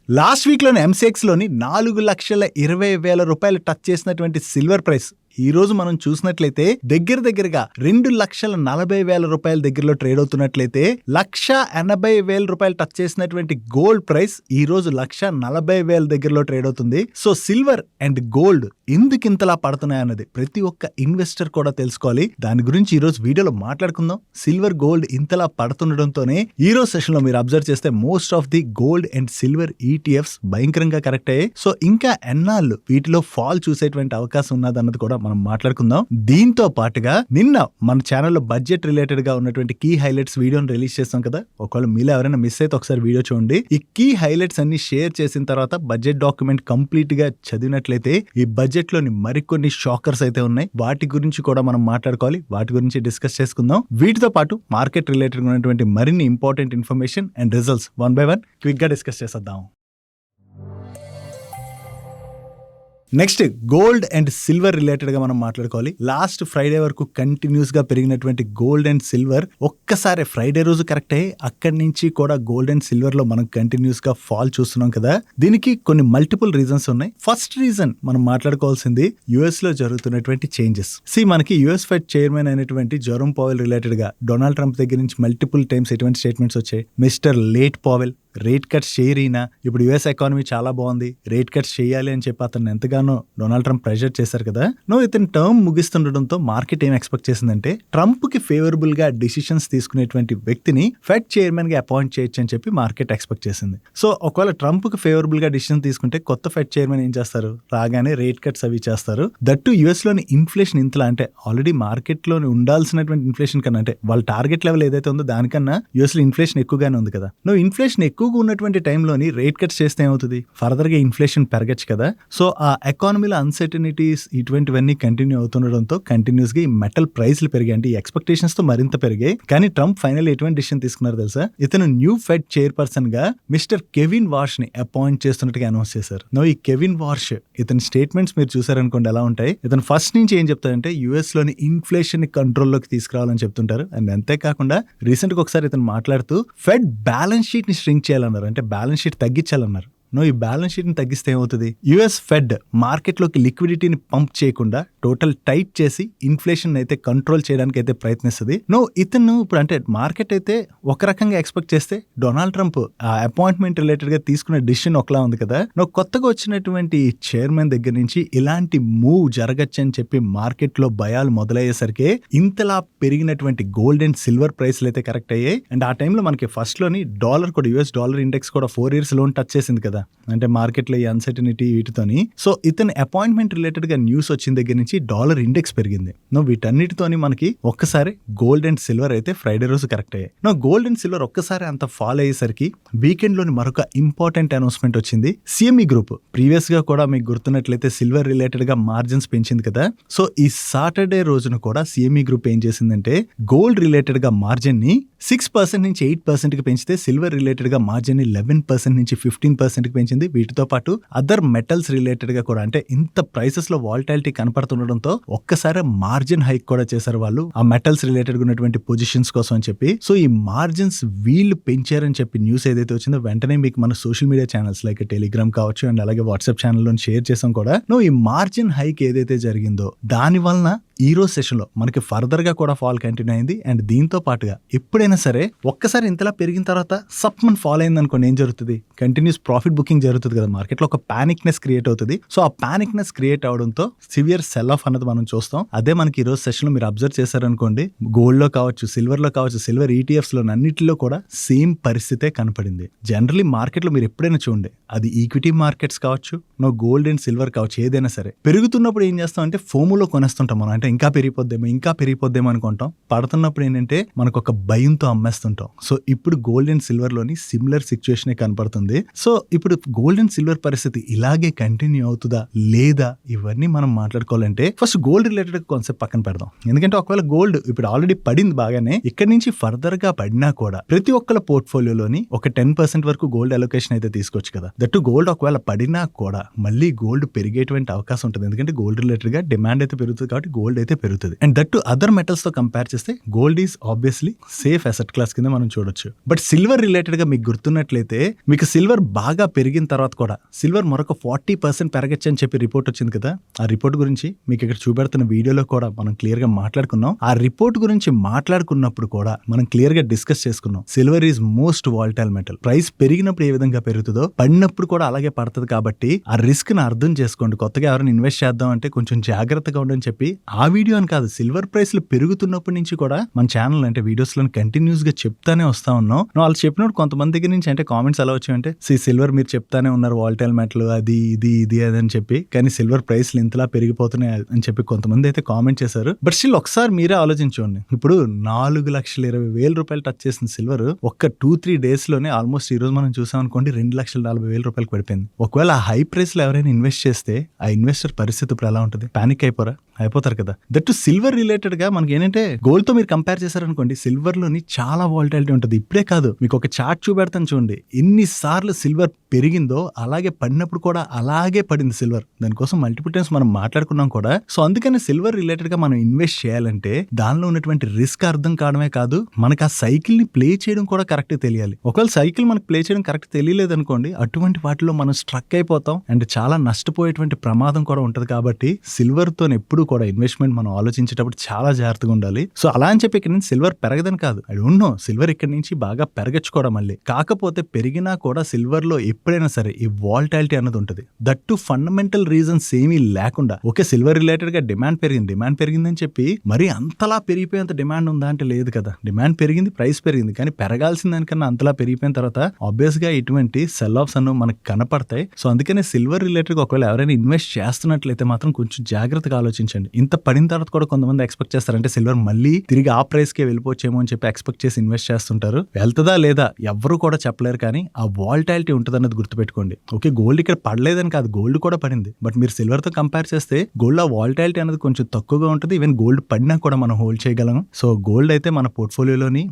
Last week లోని MCX లోని 4,20,000 రూపాయలు టచ్ చేసినటువంటి సిల్వర్ ప్రైస్ ఈ రోజు మనం చూసినట్లయితే దగ్గరగా 2,40,000 రూపాయల దగ్గరలో ట్రేడ్ అవుతున్నట్లయితే 1,80,000 రూపాయలు టచ్ చేసినటువంటి గోల్డ్ ప్రైస్ ఈ రోజు 1,40,000 దగ్గరలో ట్రేడ్ అవుతుంది. సో సిల్వర్ అండ్ గోల్డ్ ఎందుకు ఇంతలా పడుతున్నాయి అన్నది ప్రతి ఒక్క ఇన్వెస్టర్ కూడా తెలుసుకోవాలి. దాని గురించి ఈ రోజు వీడియోలో మాట్లాడుకుందాం. సిల్వర్ గోల్డ్ ఇంతలా పడుతుండటంతోనే ఈ రోజు సెషన్ లో మీరు అబ్జర్వ్ చేస్తే most of the gold and silver ETFs భయంకరంగా కరెక్ట్ అయ్యాయి. సో ఇంకా ఎన్నాళ్ళు వీటిలో ఫాల్ చూసేటువంటి అవకాశం ఉన్నదన్నది కూడా మనం మాట్లాడుకుందాం. దీంతో పాటుగా నిన్న మన ఛానల్లో బడ్జెట్ రిలేటెడ్ గా ఉన్నటువంటి కీ హైలైట్స్ వీడియోని రిలీజ్ చేస్తాం కదా. ఒకవేళ మీలో ఎవరైనా మిస్ అయితే ఒకసారి వీడియో చూడండి. ఈ కీ హైలైట్స్ అన్ని షేర్ చేసిన తర్వాత బడ్జెట్ డాక్యుమెంట్ కంప్లీట్ గా చదివినట్లయితే ఈ బడ్జెట్ లోని మరికొన్ని షాకర్స్ అయితే ఉన్నాయి. వాటి గురించి కూడా మనం మాట్లాడుకోవాలి. వాటి గురించి డిస్కస్ చేసుకుందాం. వీటితో పాటు మార్కెట్ రిలేటెడ్ ఉన్నటువంటి మరిన్ని important information and results one by one quick గా డిస్కస్ చేసేద్దాం. Next gold and silver related గా మనం మాట్లాడుకోవాలి. లాస్ట్ ఫ్రైడే వరకు కంటిన్యూస్ గా పెరిగినటువంటి గోల్డ్ అండ్ సిల్వర్ ఒక్కసారి ఫ్రైడే రోజు కరెక్ట్ అయ్యి అక్కడి నుంచి కూడా గోల్డ్ అండ్ సిల్వర్ లో మనం కంటిన్యూస్ గా ఫాల్ చూస్తున్నాం కదా. దీనికి కొన్ని మల్టిపుల్ రీజన్స్ ఉన్నాయి. ఫస్ట్ రీజన్ మనం మాట్లాడుకోవాల్సింది యుఎస్ లో జరుగుతున్నటువంటి చేంజెస్. మనకి యుఎస్ ఫెడ్ చైర్మన్ అయినటువంటి జెరోమ్ పవెల్ రిలేటెడ్ గా డొనాల్డ్ ట్రంప్ దగ్గర నుంచి మల్టిపుల్ టైమ్స్ ఎటువంటి స్టేట్మెంట్స్ వచ్చాయి. Mister late Powell rate cuts చేయరీనా, ఇప్పుడు యుఎస్ ఎకానమీ చాలా బాగుంది, రేట్ కట్స్ చేయాలి అని చెప్పి అతను ఎంతగానో డొనాల్డ్ ట్రంప్ ప్రెషర్ చేశారు కదా. ఇతని టర్మ్ ముగిస్తుండటంతో మార్కెట్ ఏం ఎక్స్పెక్ట్ చేసిందంటే ట్రంప్ కి ఫేవరబుల్ గా డిసిషన్స్ తీసుకునేటువంటి వ్యక్తిని ఫెడ్ చైర్మన్ గా అపాయింట్ చేయొచ్చు అని చెప్పి మార్కెట్ ఎక్స్పెక్ట్ చేసింది. సో ఒకవేళ ట్రంప్ కి ఫేవరబుల్ గా డిసిషన్ తీసుకుంటే కొత్త ఫెడ్ చైర్మన్ ఏం చేస్తారు, రాగానే రేట్ కట్స్ అవి చేస్తారు. దట్టు యుఎస్ లోని ఇన్ఫ్లేషన్ ఇంతలా అంటే ఆల్రెడీ మార్కెట్ లోని ఉండాల్సినటువంటి ఇన్ఫ్లేషన్ కన్నా అంటే వాళ్ళ టార్గెట్ లెవెల్ ఏదైతే ఉందో దానికన్నా యుఎస్ లో ఇన్ఫ్లేషన్ ఎక్కువగానే ఉంది కదా. ఇన్ఫ్లేషన్ ఎక్కువగా ఉన్నటువంటి టైంలోని రేట్ కట్స్ చేస్తే ఏమవుతుంది, ఫర్దర్ గా ఇన్ఫ్లేషన్ పెరగచ్చు కదా. సో ఆ ఎకానమీలో అన్సర్టనిటీస్ ఇటువంటివన్నీ కంటిన్యూ అవుతుండడంతో కంటిన్యూస్ గా ఈ మెటల్ ప్రైస్లు పెరిగాయి. అంటే ఈ ఎక్స్పెక్టేషన్స్ తో మరింత పెరిగాయి. కానీ ట్రంప్ ఫైనల్ ఎటువంటి డిసిషన్ తీసుకున్నారు తెలుసా, ఇతను న్యూ ఫెడ్ చైర్పర్సన్ గా మిస్టర్ కెవిన్ వార్ష్ ని అపాయింట్ చేస్తున్నట్టుగా అనౌన్స్ చేశారు. ఈ కెవిన్ వార్ష్ ఇతని స్టేట్మెంట్స్ మీరు చూసారనుకోండి ఎలా ఉంటాయి. ఇతను ఫస్ట్ నుంచి ఏం చెప్తారంటే యుఎస్ లోని ఇన్ఫ్లేషన్ ని కంట్రోల్లోకి తీసుకురావాలని చెప్తుంటారు. అండ్ అంతేకాకుండా రీసెంట్ గా ఒకసారి ఇతను మాట్లాడుతూ ఫెడ్ బ్యాలెన్స్ షీట్ ని ష్రింక్ చేయాలన్నారు, అంటే బ్యాలెన్స్ షీట్ తగ్గించాలన్నారు. ఈ బ్యాలెన్స్ షీట్ ని తగ్గిస్తే ఏమవుతుంది, యుఎస్ ఫెడ్ మార్కెట్ లోకి లిక్విడిటీని పంప్ చేయకుండా టోటల్ టైట్ చేసి ఇన్ఫ్లేషన్ అయితే కంట్రోల్ చేయడానికి అయితే ప్రయత్నిస్తుంది. ఇతను ఇప్పుడు అంటే మార్కెట్ అయితే ఒక రకంగా ఎక్స్పెక్ట్ చేస్తే డొనాల్డ్ ట్రంప్ ఆ అపాయింట్మెంట్ రిలేటెడ్ గా తీసుకున్న డిసిషన్ ఒకలా ఉంది కదా. కొత్తగా వచ్చినటువంటి చైర్మన్ దగ్గర నుంచి ఇలాంటి మూవ్ జరగచ్చు అని చెప్పి మార్కెట్ లో భయాలు మొదలయ్యేసరికి ఇంతలా పెరిగినటువంటి గోల్డ్ అండ్ సిల్వర్ ప్రైస్లు అయితే కరెక్ట్ అయ్యాయి. అండ్ ఆ టైంలో మనకి ఫస్ట్ లోని డాలర్ కూడా యుఎస్ డాలర్ ఇండెక్స్ కూడా 4 years లోన్ టచ్ చేసింది కదా. అంటే మార్కెట్ లో ఈ అన్సర్టనిటీ వీటితోని. సో ఇతని అపాయింట్మెంట్ రిలేటెడ్ గా న్యూస్ వచ్చిన దగ్గర నుంచి డాలర్ ఇండెక్స్ పెరిగింది. వీటన్నిటితోని మనకి ఒక్కసారి గోల్డ్ అండ్ సిల్వర్ అయితే ఫ్రైడే రోజు కరెక్ట్ అయ్యాయి. గోల్డ్ అండ్ సిల్వర్ ఒక్కసారి అంత ఫాల్ అయ్యేసరికి వీకెండ్ లోని మరొక ఇంపార్టెంట్ అనౌన్స్మెంట్ వచ్చింది. సిఎంఈ గ్రూప్ ప్రీవియస్ గా కూడా మీకు గుర్తున్నట్లయితే సిల్వర్ రిలేటెడ్ గా మార్జిన్స్ పెంచింది కదా. సో ఈ సాటర్డే రోజున కూడా సిఎంఈ గ్రూప్ ఏం చేసిందంటే గోల్డ్ రిలేటెడ్ గా మార్జిన్ ని 6% నుంచి 8% కి పెంచితే సిల్వర్ రిలేటెడ్ గా మార్జిన్ ని 11% నుంచి 15% కి పెంచింది. వీటితో పాటు అదర్ మెటల్స్ రిలేటెడ్ గా కూడా అంటే ఇంత ప్రైసెస్ లో వాలటాలిటీ కనపడుతుండడంతో ఒక్కసారి మార్జిన్ హైక్ కూడా చేశారు వాళ్ళు ఆ మెటల్స్ రిలేటెడ్ గా ఉన్నటువంటి పొజిషన్స్ కోసం అని చెప్పి. సో ఈ మార్జిన్స్ వీళ్ళు పెంచారని చెప్పి న్యూస్ ఏదైతే వచ్చిందో వెంటనే మీకు మన social media channels like Telegram కావచ్చు అండ్ అలాగే వాట్సాప్ ఛానల్లో షేర్ చేసాం కూడా. ఈ మార్జిన్ హైక్ ఏదైతే జరిగిందో దాని వలన ఈ రోజు సెషన్ లో మనకి ఫర్దర్ గా కూడా ఫాల్ కంటిన్యూ అయింది. అండ్ దీంతో పాటుగా ఎప్పుడైనా సరే ఒక్కసారి ఇంతలా పెరిగిన తర్వాత సప్మన్ ఫాల్ అయింది అనుకోండి ఏం జరుగుతుంది, కంటిన్యూస్ ప్రాఫిట్ బుకింగ్ జరుగుతుంది కదా. మార్కెట్ లో ఒక పానిక్నెస్ క్రియేట్ అవుతుంది. సో ఆ పానిక్నెస్ క్రియేట్ అవడంతో సివియర్ సెల్ ఆఫ్ అన్నది మనం చూస్తాం. అదే మనకి ఈ రోజు సెషన్ లో మీరు అబ్జర్వ్ చేశారనుకోండి, గోల్డ్ లో కావచ్చు, సిల్వర్ లో కావచ్చు, సిల్వర్ ఈటీఎఫ్స్ లో అన్నిటిలో కూడా సేమ్ పరిస్థితే కనపడింది. జనరలీ మార్కెట్ లో మీరు ఎప్పుడైనా చూడండి, అది ఈక్విటీ మార్కెట్స్ కావచ్చు, గోల్డ్ అండ్ సిల్వర్ కావచ్చు, ఏదైనా సరే పెరుగుతున్నప్పుడు ఏం చేస్తాం అంటే ఫోములో కొనేస్తుంటాం మనం. అంటే ఇంకా పెరిగిపోద్దేమో అనుకుంటాం. పడుతున్నప్పుడు ఏంటంటే మనకు ఒక భయంతో అమ్మేస్తుంటాం. సో ఇప్పుడు గోల్డ్ అండ్ సిల్వర్ లోని సిమిలర్ సిచ్యువేషన్ కనపడుతుంది. సో ఇప్పుడు గోల్డ్ అండ్ సిల్వర్ పరిస్థితి ఇలాగే కంటిన్యూ అవుతుందా లేదా ఇవన్నీ మనం మాట్లాడుకోవాలంటే ఫస్ట్ గోల్డ్ రిలేటెడ్ కాన్సెప్ట్ పక్కన పెడదాం. ఎందుకంటే ఒకవేళ గోల్డ్ ఇప్పుడు ఆల్రెడీ పడింది బాగానే, ఇక్కడ నుంచి ఫర్దర్ గా పడినా కూడా ప్రతి ఒక్కళ్ళ పోర్ట్ఫోలియోలోని ఒక 10% వరకు గోల్డ్ అలొకేషన్ అయితే తీసుకోవచ్చు కదా. దట్టు గోల్డ్ ఒకవేళ పడినా కూడా మళ్ళీ గోల్డ్ పెరిగేటువంటి అవకాశం ఉంటుంది. ఎందుకంటే గోల్డ్ రిలేటెడ్ గా డిమాండ్ అయితే పెరుగుతుంది కాబట్టి గోల్డ్ అయితే పెరుగుతుంది. And that to other metals తో కంపేర్ చేస్తే gold is obviously safe asset class కింద మనం చూడొచ్చు. బట్ సిల్వర్ రిలేటెడ్ గా మీకు గుర్తున్నట్లయితే మీకు సిల్వర్ బాగా పెరిగిన తర్వాత కూడా సిల్వర్ మరొక 40% పెరగచ్చు అని చెప్పి రిపోర్ట్ వచ్చింది కదా. ఆ రిపోర్ట్ గురించి మీకు ఇక్కడ చూపెడుతున్న వీడియోలో కూడా మనం క్లియర్ గా మాట్లాడుకున్నాం. ఆ రిపోర్ట్ గురించి మాట్లాడుకున్నప్పుడు కూడా మనం క్లియర్ గా డిస్కస్ చేసుకున్నాం. Silver is most volatile metal. Price పెరిగినప్పుడు ఏ విధంగా పెరుగుతుందో పడినప్పుడు కూడా అలాగే పడుతుంది. కాబట్టి ఆ రిస్క్ ని అర్థం చేసుకోండి. కొత్తగా ఎవరైనా ఇన్వెస్ట్ చేద్దాం అంటే కొంచెం జాగ్రత్తగా ఉండని చెప్పి ఆ వీడియో అని కాదు, సిల్వర్ ప్రైస్లు పెరుగుతున్నప్పటి నుంచి కూడా మన ఛానల్ అంటే వీడియోస్ లో కంటిన్యూస్ గా చెప్తానే వస్తా ఉన్నాం. వాళ్ళు చెప్పినప్పుడు కొంతమంది దగ్గర నుంచి అంటే కామెంట్స్ ఎలా వచ్చాయంటే, సిల్వర్ మీరు చెప్తానే ఉన్నారు వాలటైల్ మెటల్ అది ఇది అని చెప్పి, కానీ సిల్వర్ ప్రైస్లు ఇంతలా పెరిగిపోతున్నాయి అని చెప్పి కొంతమంది అయితే కామెంట్ చేశారు. బట్ స్టిల్ ఒకసారి మీరే ఆలోచించండి. ఇప్పుడు 4,20,000 టచ్ చేసిన సిల్వర్ ఒక్క 2-3 డేస్ లోనే ఆల్మోస్ట్ ఈ రోజు మనం చూసాం అనుకోండి 2,40,000 పడిపోయింది. ఒకవేళ ఆ హై ప్రైస్ లో ఎవరైనా ఇన్వెస్ట్ చేస్తే ఆ ఇన్వెస్టర్ పరిస్థితి ఇప్పుడు ఎలా ఉంటుంది? పానిక్ అయిపోతారు కదా. దట్ టు సిల్వర్ రిలేటెడ్ గా మనకి ఏంటంటే గోల్డ్ తో మీరు కంపేర్ చేశారనుకోండి, సిల్వర్ లోని చాలా వాలటాలిటీ ఉంటుంది. ఇప్పుడే కాదు, మీకు ఒక చార్ట్ చూపెడతాను చూడండి. ఎన్నిసార్లు సిల్వర్ పెరిగిందో అలాగే పడినప్పుడు కూడా అలాగే పడింది సిల్వర్. దానికోసం మల్టిపుల్ టైమ్స్ మనం మాట్లాడుకున్నాం కూడా. సో అందుకని సిల్వర్ రిలేటెడ్ గా మనం ఇన్వెస్ట్ చేయాలంటే దానిలో ఉన్నటువంటి రిస్క్ అర్థం కావడమే కాదు, మనకు ఆ సైకిల్ ని ప్లే చేయడం కూడా కరెక్ట్ తెలియాలి. ఒకవేళ సైకిల్ మనకు ప్లే చేయడం కరెక్ట్ తెలియలేదు అనుకోండి, అటువంటి వాటిలో మనం స్ట్రక్ అయిపోతాం అండ్ చాలా నష్టపోయేటువంటి ప్రమాదం కూడా ఉంటది. కాబట్టి సిల్వర్ తో ఎప్పుడు కూడా ఇన్వెస్ట్మెంట్ మనం ఆలోచించేటప్పుడు చాలా జాగ్రత్తగా ఉండాలి. సో అలా అని చెప్పి ఇక్కడ నుంచి సిల్వర్ పెరగదని కాదు, ఐ డోంట్ నో, సిల్వర్ ఇక్కడ నుంచి బాగా పెరగచ్చు కూడా మళ్ళీ. కాకపోతే పెరిగినా కూడా సిల్వర్ లో ఎప్పుడైనా సరే ఈ వాలటాలిటీ అన్నది ఉంటుంది. దట్ టు ఫండమెంటల్ రీజన్స్ ఏమీ లేకుండా, ఓకే సిల్వర్ రిలేటెడ్ గా డిమాండ్ పెరిగిందని చెప్పి మరి అంతలా పెరిగిపోయేంత డిమాండ్ ఉందా అంటే లేదు కదా. డిమాండ్ పెరిగింది, ప్రైస్ పెరిగింది, కానీ పెరగాల్సిన దానికన్నా అంతలా పెరిగిపోయిన తర్వాత ఆబ్వియస్ గా ఇటువంటి సెల్ ఆఫ్స్ అన్న మనకు కనపడతాయి. సో అందుకనే సిల్వర్ రిలేటెడ్ గా ఒకవేళ ఎవరైనా ఇన్వెస్ట్ చేస్తున్నట్లయితే మాత్రం కొంచెం జాగ్రత్తగా ఆలోచించండి. ఇంత పడిన తర్వాత కూడా కొంతమంది ఎక్స్పెక్ట్ చేస్తారంటే సిల్వర్ మళ్ళీ తిరిగి ఆ ప్రైస్ కే వెళ్ళిపోవచ్చేమో అని చెప్పి ఎక్స్పెక్ట్ చేసి ఇన్వెస్ట్ చేస్తుంటారు. వెళ్తుందా లేదా ఎవరు కూడా చెప్పలేరు, కానీ ఆ వాలటాలిటీ ఉంటుంది అన్నది గుర్తుపెట్టుకోండి. ఓకే గోల్డ్ ఇక్కడ పడలేదని కాదు, గోల్డ్ కూడా పడింది. బట్ మీరు సిల్వర్ తో కంపేర్ చేస్తే గోల్డ్ ఆ వాలటాలిటీ అనేది కొంచెం తక్కువగా ఉంటుంది. ఈవెన్ గోల్డ్ పడినా కూడా మనం హోల్డ్ చేయగలం. సో గోల్డ్ అయితే మన పోర్ట్ఫోలియోలోని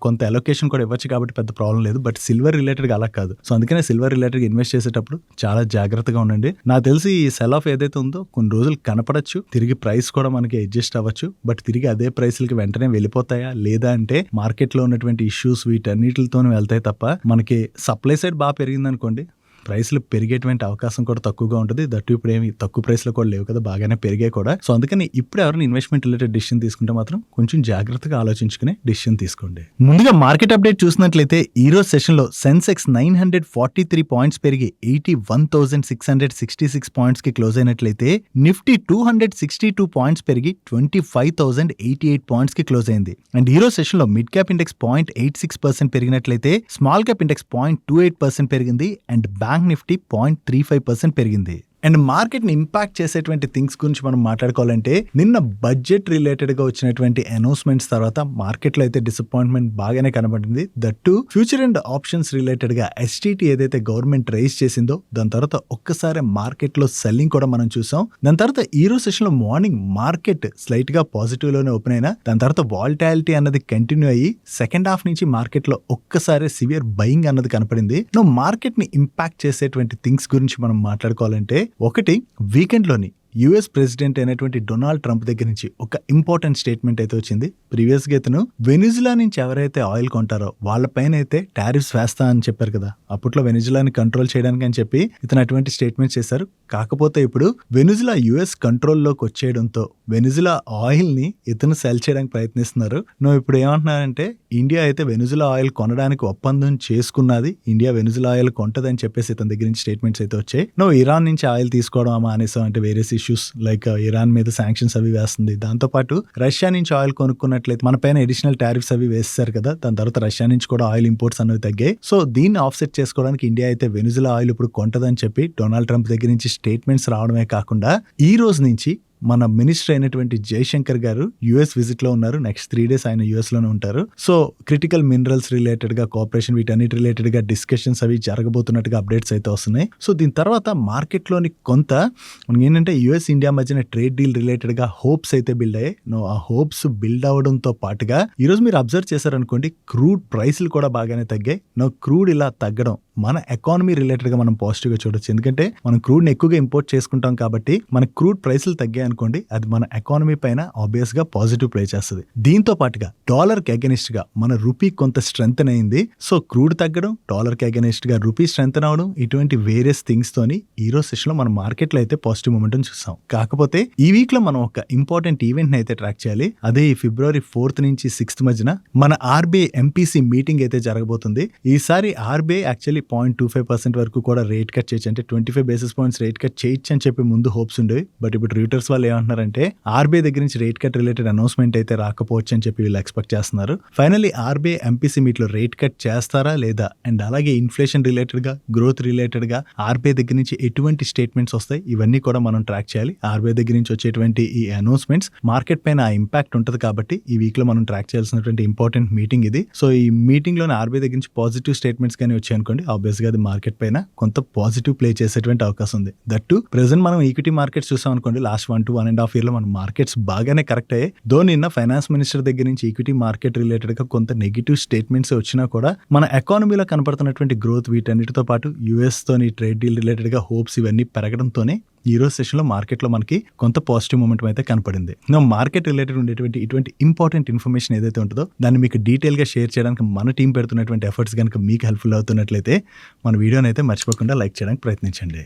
కొంత అలొకేషన్ కూడా ఇవ్వచ్చు కాబట్టి పెద్ద ప్రాబ్లం లేదు. బట్ సిల్వర్ రిలేటెడ్ గా అలా కాదు. సో అందుకనే సిల్వర్ రిలేటెడ్ ఇన్వెస్ట్ చేసేటప్పుడు చాలా జాగ్రత్తగా ఉండండి. నాకు తెలిసి ఈ సెల్ ఆఫ్ ఏదైతే ఉందో కొన్ని రోజులు కనపడచ్చు, తిరిగి ప్రైస్ కూడా మనకి అడ్జస్ట్ అవ్వచ్చు. బట్ తిరిగి అదే ప్రైస్లకి వెంటనే వెళ్ళిపోతాయా లేదా అంటే మార్కెట్ లో ఉన్నటువంటి ఇష్యూస్ వీటన్నిటితోనే వెళ్తాయి తప్ప, మనకి సప్లై సైడ్ బాగా పెరిగింది అనుకోండి ప్రైస్లు పెరిగేటువంటి అవకాశం కూడా తక్కువగా ఉంటుంది. దట్టు ఇప్పుడు ఏమి తక్కువ ప్రైస్లో కూడా లేవు కదా, బాగానే పెరిగాయి కూడా. సో అందుకని ఇప్పుడు ఎవరైనా ఇన్వెస్ట్మెంట్ రిలేటెడ్ డిసిషన్ తీసుకుంటే మాత్రం కొంచెం జాగ్రత్తగా ఆలోచించుకునే డిసిషన్ తీసుకోండి. ముందుగా మార్కెట్ అప్డేట్ చూసినట్లయితే ఈ రోజు సెషన్ లో సెన్సెక్స్ 943 పాయింట్స్ పెరిగి 81,666 పాయింట్స్ కి క్లోజ్ అయినట్లయితే నిఫ్టీ 262 పాయింట్స్ పెరిగి 25,088 పాయింట్స్ కి క్లోజ్ అయింది. అండ్ ఈ రోజు సెషన్ లో మిడ్ క్యాప్ ఇండెక్స్ 0.86% పెరిగినట్లయితే స్మాల్ క్యాప్ ఇండెక్స్ 0.28% పెరిగింది అండ్ బ్యాంక్ నిఫ్టీ 0.35% పెరిగింది. అండ్ మార్కెట్ ని ఇంపాక్ట్ చేసేటువంటి థింగ్స్ గురించి మనం మాట్లాడుకోవాలంటే నిన్న బడ్జెట్ రిలేటెడ్ గా వచ్చినటువంటి అనౌన్స్మెంట్స్ తర్వాత మార్కెట్ లో అయితే డిసప్పాయింట్మెంట్ బాగానే కనబడింది. That future and options related గా ఎస్టీటీ ఏదైతే గవర్నమెంట్ రైజ్ చేసిందో దాని తర్వాత ఒక్కసారి మార్కెట్ లో సెల్లింగ్ కూడా మనం చూసాం. దాని తర్వాత ఈ రోజు సెషన్ లో మార్నింగ్ మార్కెట్ స్లైట్ గా పాజిటివ్ లోనే ఓపెన్ అయినా దాని తర్వాత వాలటాలిటీ అన్నది కంటిన్యూ అయ్యి సెకండ్ హాఫ్ నుంచి మార్కెట్ లో ఒక్కసారి సివియర్ బయింగ్ అన్నది కనపడింది. మార్కెట్ ని ఇంపాక్ట్ చేసేటువంటి థింగ్స్ గురించి మనం మాట్లాడుకోవాలంటే ఒకటి వీకెండ్ లోని యుఎస్ ప్రెసిడెంట్ అయినటువంటి డొనాల్డ్ ట్రంప్ దగ్గర నుంచి ఒక ఇంపార్టెంట్ స్టేట్మెంట్ అయితే వచ్చింది. ప్రీవియస్ గా ఇతను వెనిజులా నుంచి ఎవరైతే ఆయిల్ కొంటారో వాళ్ళపైన అయితే టారిఫ్స్ వేస్తా అని చెప్పారు కదా. అప్పట్లో వెనిజులాని కంట్రోల్ చేయడానికి అని చెప్పి ఇతను అటువంటి స్టేట్మెంట్ చేశారు. కాకపోతే ఇప్పుడు వెనిజులా యుఎస్ కంట్రోల్లోకి వచ్చేయడంతో వెనిజులా ఆయిల్ ని ఇతను సెల్ చేయడానికి ప్రయత్నిస్తున్నారు. నువ్వు ఇప్పుడు ఏమంటున్నారంటే ఇండియా అయితే వెనిజులా ఆయిల్ కొనడానికి ఒప్పందం చేసుకున్నది, ఇండియా వెనిజులా ఆయిల్ కొంటదని చెప్పేసి ఇతని దగ్గర నుంచి స్టేట్మెంట్స్ అయితే వచ్చాయి. నువ్వు ఇరాన్ నుంచి ఆయిల్ తీసుకోవడం మానేసావు అంటే వేరే ఇష్యూస్ లైక్ ఇరాన్ మీద శాంక్షన్స్ అవి వేస్తుంది. దాంతోపాటు రష్యా నుంచి ఆయిల్ కొనుక్కున్నట్లయితే మన పైన అడిషనల్ టారిఫ్స్ అవి వేస్తారు కదా, దాని తర్వాత రష్యా నుంచి కూడా ఆయిల్ ఇంపోర్ట్స్ అనేవి తగ్గాయి. సో దీన్ని ఆఫ్సెట్ చేసుకోవడానికి ఇండియా అయితే వెనిజులా ఆయిల్ ఇప్పుడు కొంటదని చెప్పి డొనాల్డ్ ట్రంప్ దగ్గర నుంచి స్టేట్మెంట్స్ రావడమే కాకుండా ఈ రోజు నుంచి మన మినిస్టర్ అయినటువంటి జయశంకర్ గారు యుఎస్ విజిట్ లో ఉన్నారు. నెక్స్ట్ 3 days ఆయన యుఎస్ లోనే ఉంటారు. సో క్రిటికల్ మినరల్స్ రిలేటెడ్ గా కోఆపరేషన్ వీటన్నిటి రిలేటెడ్ గా డిస్కషన్స్ అవి జరగబోతున్నట్టుగా అప్డేట్స్ అయితే వస్తున్నాయి. సో దీని తర్వాత మార్కెట్ లోని కొంత ఏంటంటే యుఎస్ ఇండియా మధ్యన ట్రేడ్ డీల్ రిలేటెడ్ గా హోప్స్ అయితే బిల్డ్ అయ్యాయి. ఆ హోప్స్ బిల్డ్ అవడంతో పాటుగా ఈ రోజు మీరు అబ్జర్వ్ చేశారనుకోండి క్రూడ్ ప్రైస్లు కూడా బాగానే తగ్గాయి. క్రూడ్ ఇలా తగ్గడం మన ఎకానమీ రిలేటెడ్ గా మనం పాజిటివ్ గా చూడొచ్చు. ఎందుకంటే మనం క్రూడ్ ని ఎక్కువగా ఇంపోర్ట్ చేసుకుంటాం కాబట్టి మన క్రూడ్ ప్రైస్లు తగ్గాయి అనుకోండి, అది మన ఎకానమీ పైన ఆబ్వియస్ గా పాజిటివ్ ప్లే చేస్తుంది. దీంతో పాటుగా డాలర్ కి అగెనిస్ట్ గా మన రూపీ కొంత స్ట్రెంగ్ అయింది. సో క్రూడ్ తగ్గడం, డాలర్ కి అగెనిస్ట్ గా రూపీ స్ట్రెంగ్ అవడం, ఇటువంటి వేరియస్ థింగ్స్ తోని ఈ రోజు సెషన్ లో మన మార్కెట్ లో అయితే పాజిటివ్ మూమెంటం చూసాం. కాకపోతే ఈ వీక్ లో మనం ఒక ఇంపార్టెంట్ ఈవెంట్ అయితే ట్రాక్ చేయాలి. అదే ఈ February 4th నుంచి 6th మధ్యన మన ఆర్బీఐ ఎంపీసీ మీటింగ్ అయితే జరగబోతుంది. ఈసారి ఆర్బీఐ యాక్చువల్లీ 0.25% వరకు కూడా రేట్ కట్ చేయొచ్చు, అంటే 25 basis points రేట్ కట్ చేయొచ్చు అని చెప్పి ముందు హోప్స్ ఉండేవి. బట్ ఇప్పుడు రిటర్స్ వాళ్ళు ఏమంటున్నారంటే ఆర్బీఐ దగ్గర నుంచి రేట్ కట్ రిలేటెడ్ అనౌన్స్మెంట్ అయితే రాకపోవచ్చు అని చెప్పి వీళ్ళు ఎక్స్పెక్ట్ చేస్తున్నారు. ఫైనల్లీ ఆర్బీఐ ఎంపీసీ మీట్ లో రేట్ కట్ చేస్తారా లేదా, అండ్ అలాగే ఇన్ఫ్లేషన్ రిలేటెడ్ గా, గ్రోత్ రిలేటెడ్ గా ఆర్బీఐ దగ్గర నుంచి ఎటువంటి స్టేట్మెంట్స్ వస్తాయి, ఇవన్నీ కూడా మనం ట్రాక్ చేయాలి. ఆర్బీఐ దగ్గర నుంచి వచ్చేటువంటి ఈ అనౌన్స్మెంట్స్ మార్కెట్ పైన ఆ ఇంపాక్ట్ ఉంటుంది కాబట్టి ఈ వీక్ లో మనం ట్రాక్ చేయాల్సినటువంటి ఇంపార్టెంట్ మీటింగ్ ఇది. సో ఈ మీటింగ్ లోనే ఆర్బీఐ దగ్గర నుంచి పాజిటివ్ స్టేట్మెంట్స్ కానీ వచ్చాయి అనుకోండి, ఆబ్వియస్ గా అది మార్కెట్ పైన కొంత పాజిటివ్ ప్లే చేసేటువంటి అవకాశం ఉంది. దట్టు ప్రెసెంట్ మనం ఈక్విటీ మార్కెట్స్ చూసాం అనుకోండి, లాస్ట్ 1 to 1.5 year లో మన మార్కెట్స్ బాగానే కరెక్ట్ అయ్యాయి. దో నిన్న ఫైనాన్స్ మినిస్టర్ దగ్గర నుంచి ఈక్విటీ మార్కెట్ రిలేటెడ్ గా కొంత నెగిటివ్ స్టేట్మెంట్స్ వచ్చినా కూడా మన ఎకానమీలో కనపడుతున్నటువంటి గ్రోత్, వీటన్నిటితో పాటు యుఎస్ తోని ట్రేడ్ డీల్ రిలేటెడ్ గా హోప్స్ ఇవన్నీ పెరగడంతోనే ఈ రోజు సెషన్ లో మార్కెట్ లో మనకి కొంత పాజిటివ్ మూమెంట్ అయితే కనపడింది. మార్కెట్ రిలేటెడ్ ఉండేటువంటి ఇటువంటి ఇంపార్టెంట్ ఇన్ఫర్మేషన్ ఏదైతే ఉంటుందో దాన్ని మీకు డీటెయిల్ గా షేర్ చేయడానికి మన టీం పెడుతున్నటువంటి ఎఫర్ట్స్ కనుక మీకు హెల్ప్ఫుల్ అవుతున్నట్లయితే మన వీడియోని అయితే మర్చిపోకుండా లైక్ చేయడానికి ప్రయత్నించండి.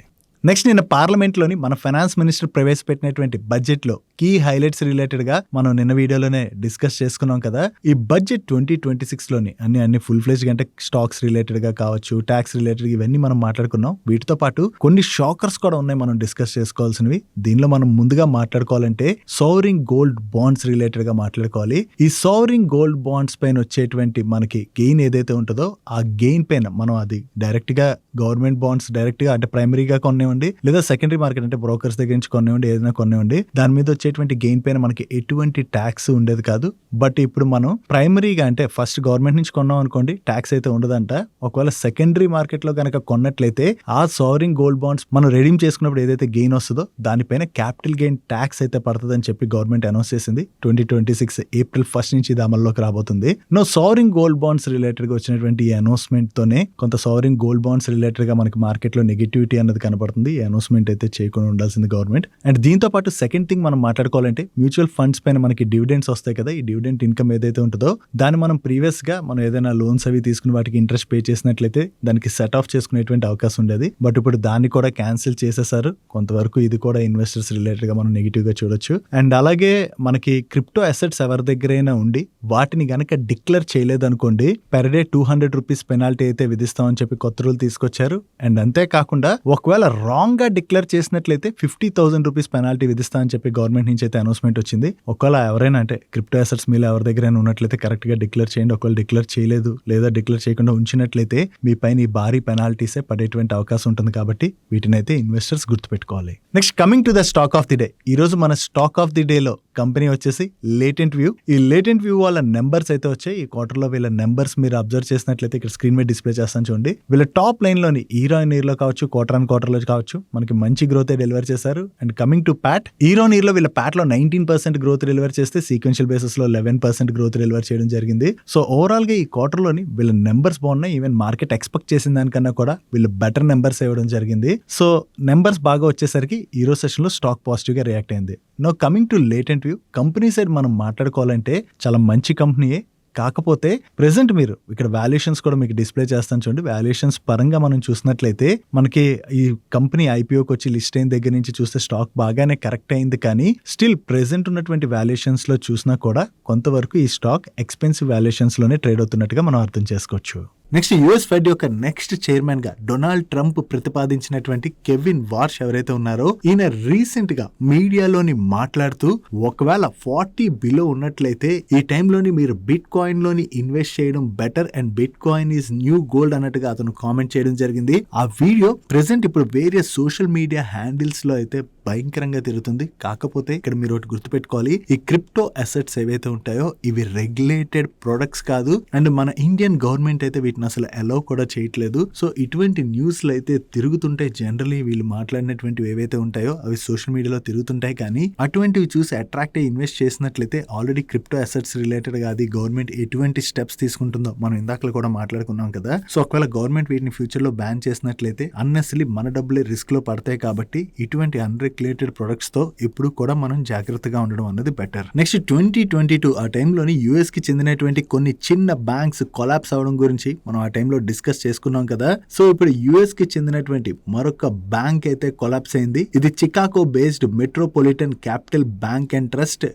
నెక్స్ట్, నిన్న పార్లమెంట్లోని మన ఫైనాన్స్ మినిస్టర్ ప్రవేశపెట్టినటువంటి బడ్జెట్లో కీ హైలైట్స్ రిలేటెడ్గా మనం నిన్న వీడియోలోనే డిస్కస్ చేసుకున్నాం కదా. ఈ బడ్జెట్ 2026లోని అన్ని ఫుల్ ఫ్లెజ్గా, అంటే స్టాక్స్ రిలేటెడ్గా కావచ్చు, ట్యాక్స్ రిలేటెడ్, ఇవన్నీ మనం మాట్లాడుకున్నాం. వీటితో పాటు కొన్ని షాకర్స్ కూడా ఉన్నాయి మనం డిస్కస్ చేసుకోవాల్సినవి. దీనిలో మనం ముందుగా మాట్లాడుకోవాలంటే సోవరింగ్ గోల్డ్ బాండ్స్ రిలేటెడ్గా మాట్లాడుకోవాలి. ఈ సోవరింగ్ గోల్డ్ బాండ్స్ పైన వచ్చేటువంటి మనకి గెయిన్ ఏదైతే ఉంటుందో ఆ గెయిన్ పైన మనం అది డైరెక్ట్గా గవర్నమెంట్ బాండ్స్ డైరెక్ట్గా, అంటే ప్రైమరీగా కొనేవండి లేదా సెకండరీ మార్కెట్ అంటే బ్రోకర్స్ దగ్గర నుంచి కొనేవండి, ఏదైనా కొనేవండి, దాని మీద వచ్చేటువంటి గెయిన్ పైన మనకి ఎటువంటి ట్యాక్స్ ఉండేది కాదు. బట్ ఇప్పుడు మనం ప్రైమరీగా, అంటే ఫస్ట్ గవర్నమెంట్ నుంచి కొన్నాం అనుకోండి, ట్యాక్స్ అయితే ఉండదంట. ఒకవేళ సెకండరీ మార్కెట్ లో కనుక కొన్నట్లయితే ఆ సోవరింగ్ గోల్డ్ బాండ్స్ మనం రెడీమ్ చేసుకున్నప్పుడు ఏదైతే గెయిన్ వస్తుందో దానిపైన క్యాపిటల్ గెయిన్ ట్యాక్స్ అయితే పడుతుందని చెప్పి గవర్నమెంట్ అనౌన్స్ చేసింది. 2026 April 1st నుంచి ఇది అమల్లోకి రాబోతుంది. సోవరింగ్ గోల్డ్ బాండ్స్ రిలేటెడ్ గా వచ్చినటువంటి ఈ అనౌన్స్మెంట్ తోనే కొంత సోవరింగ్ గోల్డ్ బాండ్స్ రిలేటెడ్ గా మనకి మార్కెట్ లో నెగిటివిటీ అన్నది కనబడుతుంది. ఈ అనౌన్స్మెంట్ అయితే చేయకుండా ఉండాల్సింది గవర్నమెంట్. అండ్ దీంతో పాటు సెకండ్ థింగ్ మనం మాట్లాడుకోవాలంటే మ్యూచువల్ ఫండ్స్ పైన మనకి డివిడెండ్స్ వస్తాయి కదా. ఈ డివిడెండ్ ఇన్కమ్ ఏదైతే ఉంటుందో దాన్ని మనం ప్రీవియస్ గా మనం ఏదైనా లోన్స్ అవి తీసుకుని వాటికి ఇంట్రెస్ట్ పే చేసినట్లయితే దానికి సెట్ ఆఫ్ చేసుకునేటువంటి అవకాశం ఉండేది. బట్ ఇప్పుడు దాన్ని కూడా క్యాన్సిల్ చేసేసారు. కొంతవరకు ఇది కూడా ఇన్వెస్టర్స్ రిలేటెడ్ గా మనం నెగిటివ్ గా చూడొచ్చు. అండ్ అలాగే మనకి క్రిప్టో అసెట్స్ ఎవరి దగ్గరైనా ఉండి వాటిని గనక డిక్లేర్ చేయలేదనుకోండి, పెర్ డే 200 రూపీస్ పెనాల్టీ అయితే విధిస్తామని చెప్పి కొత్త రూల్ తీసుకొచ్చారు. అండ్ అంతేకాకుండా ఒకవేళ రాంగ్ గా డిక్లేర్ చేసినట్లయితే 50,000 రూపీస్ పెనాల్టీ విధిస్తా అని చెప్పి గవర్నమెంట్ నుంచి అయితే అనౌన్స్మెంట్ వచ్చింది. ఒకవేళ ఎవరైనా, అంటే క్రిప్టో అసెట్స్ మీలో ఎవరి దగ్గర ఉన్నట్లయితే కరెక్ట్ గా డిక్లేర్ చేయండి. ఒకవేళ డిక్లేర్ చేయలేదు లేదా డిక్లేర్ చేయకుండా ఉంచినట్లయితే మీ పైన ఈ భారీ పెనాల్టీసే పడేటువంటి అవకాశం ఉంటుంది. కాబట్టి వీటిని అయితే ఇన్వెస్టర్స్ గుర్తుపెట్టుకోవాలి. Next, coming to the stock of the day. ఈ రోజు మన స్టాక్ ఆఫ్ ది డే లో కంపెనీ వచ్చేసి లేటెంట్ వ్యూ. ఈ లేటెంట్ వ్యూ వాళ్ళ నెంబర్స్ అయితే వచ్చాయి. ఈ క్వార్టర్ లో వీళ్ళ నెంబర్స్ మీరు అబ్జర్వ్ చేసినట్లయితే ఇక్కడ స్క్రీన్ మీద డిస్ప్లే చేస్తాను చూడండి. వీళ్ళ టాప్ లైన్ లోని ఇయర్ ఆన్ ఇయర్ లో కావచ్చు, క్వార్టర్ ఆన్ క్వార్టర్ లో కావచ్చు, మనకి మంచి గ్రోత్ డెలివర్ చేశారు. And coming to Pat, year on year లో వీళ్ళ ప్యాట్ లో 19% గ్రోత్ డెలివర్ చేస్తే సీక్వెన్షియల్ బేసిస్ లో 11% గ్రోత్ డెలివర్ చేయడం జరిగింది. సో ఓవరాల్ గా ఈ క్వార్టర్ లోని వీళ్ళ నెంబర్స్ బాగున్నాయి. ఈవెన్ మార్కెట్ ఎక్స్పెక్ట్ చేసిన దానికన్నా కూడా వీళ్ళు బెటర్ నెంబర్స్ ఇవ్వడం జరిగింది. సో నెంబర్స్ బాగా వచ్చేసరికి ఈ రోజు సెషన్ లో స్టాక్ పాజిటివ్ గా రియాక్ట్ అయింది. Now coming to Latent View, company side మనం మాట్లాడుకోవాలంటే చాలా మంచి కంపెనీయే. కాకపోతే ప్రెసెంట్ మీరు ఇక్కడ వాల్యుయేషన్స్ కూడా మీకు డిస్ప్లే చేస్తాను చూడండి. వాల్యుయేషన్స్ పరంగా మనం చూసినట్లయితే మనకి ఈ కంపెనీ ఐపీఓకి వచ్చి లిస్ట్ అయిన దగ్గర నుంచి చూస్తే స్టాక్ బాగానే కరెక్ట్ అయింది. కానీ స్టిల్ ప్రెసెంట్ ఉన్నటువంటి వాల్యుయేషన్స్ లో చూసినా కూడా కొంతవరకు ఈ స్టాక్ ఎక్స్పెన్సివ్ వాల్యుయేషన్స్ లోనే ట్రేడ్ అవుతున్నట్టుగా మనం అర్థం చేసుకోవచ్చు. నెక్స్ట్, యుఎస్ ఫెడ్ యొక్క నెక్స్ట్ చైర్మన్ గా డొనాల్డ్ ట్రంప్ ప్రతిపాదించినటువంటి కెవిన్ వార్ష్ ఎవరైతే ఉన్నారో, ఈయన రీసెంట్ గా మీడియాలోని మాట్లాడుతూ ఒకవేళ 40 బిలో ఉన్నట్లయితే ఈ టైంలోని మీరు బిట్ కాయిన్ లోని ఇన్వెస్ట్ చేయడం better and bit coin is new gold అన్నట్టుగా అతను కామెంట్ చేయడం జరిగింది. ఆ వీడియో ప్రెసెంట్ ఇప్పుడు వేరియస్ సోషల్ మీడియా హ్యాండిల్స్ లో అయితే భయంకరంగా తిరుగుతుంది. కాకపోతే ఇక్కడ మీరు ఒకటి గుర్తుపెట్టుకోవాలి, ఈ క్రిప్టో అసెట్స్ ఏవైతే ఉంటాయో ఇవి రెగ్యులేటెడ్ ప్రొడక్ట్స్ కాదు. అండ్ మన ఇండియన్ గవర్నమెంట్ అయితే వీటిని అసలు అలౌ కూడా చేయట్లేదు. సో ఇటువంటి న్యూస్లు అయితే తిరుగుతుంటాయి. జనరలీ వీళ్ళు మాట్లాడినటువంటివి ఏవైతే ఉంటాయో అవి సోషల్ మీడియాలో తిరుగుతుంటాయి. కానీ అటువంటివి చూసి అట్రాక్ట్ అయ్యి ఇన్వెస్ట్ చేసినట్లయితే ఆల్రెడీ క్రిప్టో అసెట్స్ రిలేటెడ్ గా అది గవర్నమెంట్ ఎటువంటి స్టెప్స్ తీసుకుంటుందో మనం ఇందాకలో కూడా మాట్లాడుకున్నాం కదా. సో ఒకవేళ గవర్నమెంట్ వీటిని ఫ్యూచర్ లో బ్యాన్ చేసినట్లయితే అన్నెసరీ మన డబ్బులే రిస్క్ లో పడతాయి. కాబట్టి ఇటువంటి ఫిన్టెక్ రిలేటెడ్ ప్రొడక్ట్స్ తో ఇప్పుడు కూడా మనం జాగ్రత్తగా ఉండడం అన్నది బెటర్. నెక్స్ట్ 2022 ఆ టైంలోని యుఎస్ కి చెందినటువంటి కొన్ని చిన్న బ్యాంక్స్ కొలాప్స్ అవడం గురించి మనం ఆ టైంలో డిస్కస్ చేసుకున్నాం కదా. సో ఇప్పుడు యుఎస్ కి చెందినటువంటి మరొక బ్యాంక్ అయితే కొలాప్స్ అయింది. ఇది Chicago based metropolitan capital bank and trust.